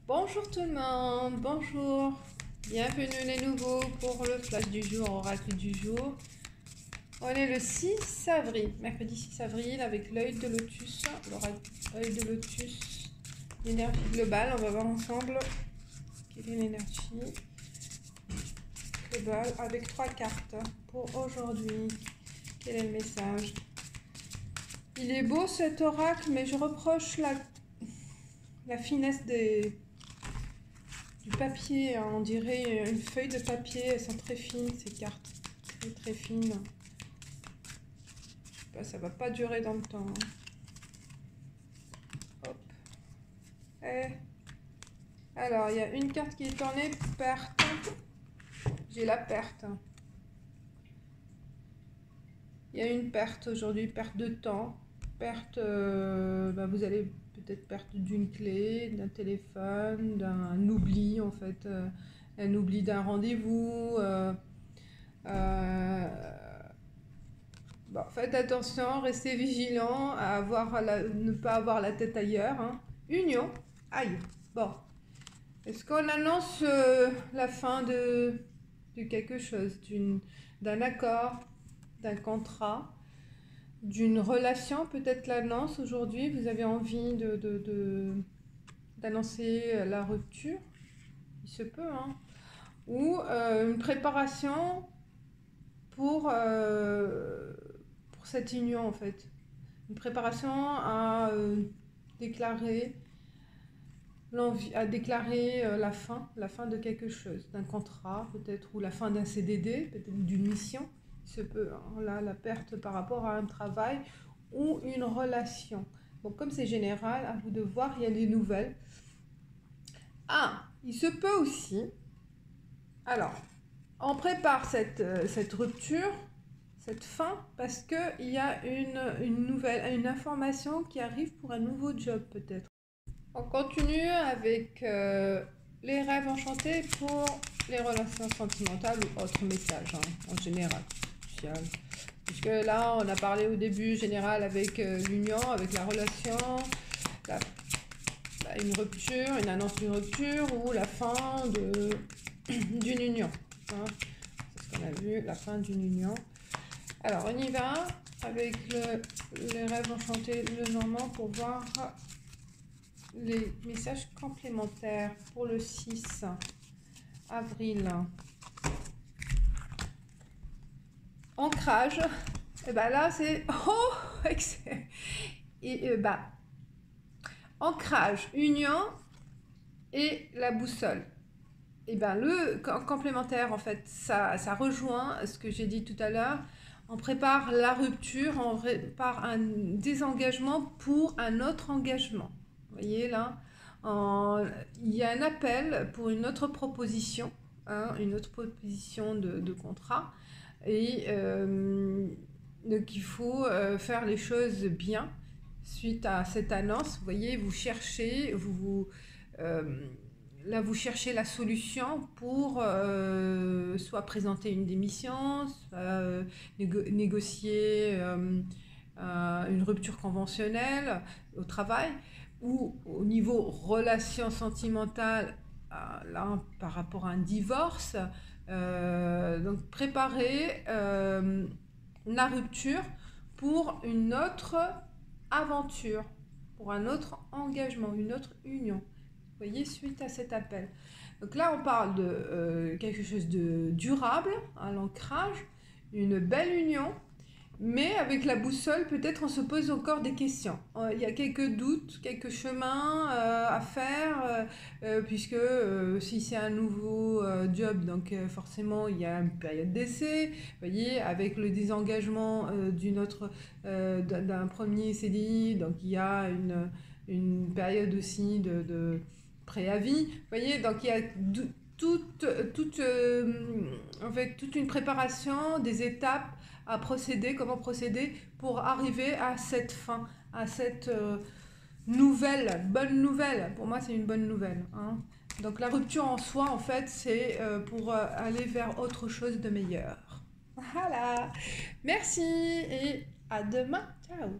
Bonjour tout le monde, bonjour, bienvenue les nouveaux pour le flash du jour, oracle du jour. On est le 6 avril, mercredi 6 avril avec l'œil de lotus, l'œil de lotus, l'énergie globale. On va voir ensemble quelle est l'énergie globale avec 3 cartes pour aujourd'hui. Quel est le message? Il est beau cet oracle, mais je reproche la finesse du papier, hein. On dirait une feuille de papier. Elles sont très fines ces cartes, très fines. Je sais pas, ça va pas durer dans le temps, hein. Hop. Alors, il y a une carte qui est tournée, perte. J'ai la perte. Il y a une perte aujourd'hui, perte de temps, perte, vous allez peut-être perte d'une clé, d'un téléphone, d'un oubli en fait, un oubli d'un rendez-vous. Faites attention, restez vigilant à ne pas avoir la tête ailleurs, hein. Union, aïe, bon. Est-ce qu'on annonce la fin de quelque chose, d'un accord, d'un contrat, d'une relation? Peut-être l'annonce aujourd'hui, vous avez envie d'annoncer la rupture, il se peut, hein. Ou une préparation pour cette union en fait, une préparation à déclarer la fin de quelque chose, d'un contrat peut-être, ou la fin d'un CDD, peut-être d'une mission. Il se peut, hein, là, la perte par rapport à un travail ou une relation. Bon, comme c'est général, à vous de voir, il y a des nouvelles. Ah, il se peut aussi, alors, on prépare cette rupture, cette fin, parce qu'il y a une information qui arrive pour un nouveau job peut-être. On continue avec les rêves enchantés pour les relations sentimentales ou autres messages, hein, en général, social. Puisque là, on a parlé au début général avec l'union, avec la relation, une rupture, une annonce d'une rupture ou la fin d'une union, hein. C'est ce qu'on a vu, la fin d'une union. Alors, on y va avec les rêves enchantés légèrement pour voir les messages complémentaires pour le 6 avril. Ancrage, et ben là c'est ancrage, union et la boussole. Et ben le complémentaire en fait, ça rejoint ce que j'ai dit tout à l'heure. On prépare la rupture, on prépare un désengagement pour un autre engagement. Vous voyez là, il y a un appel pour une autre proposition, hein, une autre proposition de contrat. Et donc il faut faire les choses bien suite à cette annonce. Vous voyez, vous cherchez, là vous cherchez la solution pour soit présenter une démission, soit négocier une rupture conventionnelle au travail, ou au niveau relation sentimentale, là par rapport à un divorce. Donc préparer la rupture pour une autre aventure, pour un autre engagement, une autre union. Vous voyez, suite à cet appel. Donc là, on parle de quelque chose de durable, à l'ancrage, une belle union, mais avec la boussole, peut-être on se pose encore des questions. Il y a quelques doutes, quelques chemins à faire, puisque si c'est un nouveau job, donc forcément il y a une période d'essai. Vous voyez, avec le désengagement d'un premier CDI, donc il y a une période aussi de préavis. Vous voyez, donc il y a toute une préparation, des étapes à procéder, comment procéder pour arriver à cette fin, à cette bonne nouvelle. Pour moi, c'est une bonne nouvelle, hein. Donc la rupture en soi, en fait, c'est pour aller vers autre chose de meilleur. Voilà. Merci et à demain. Ciao.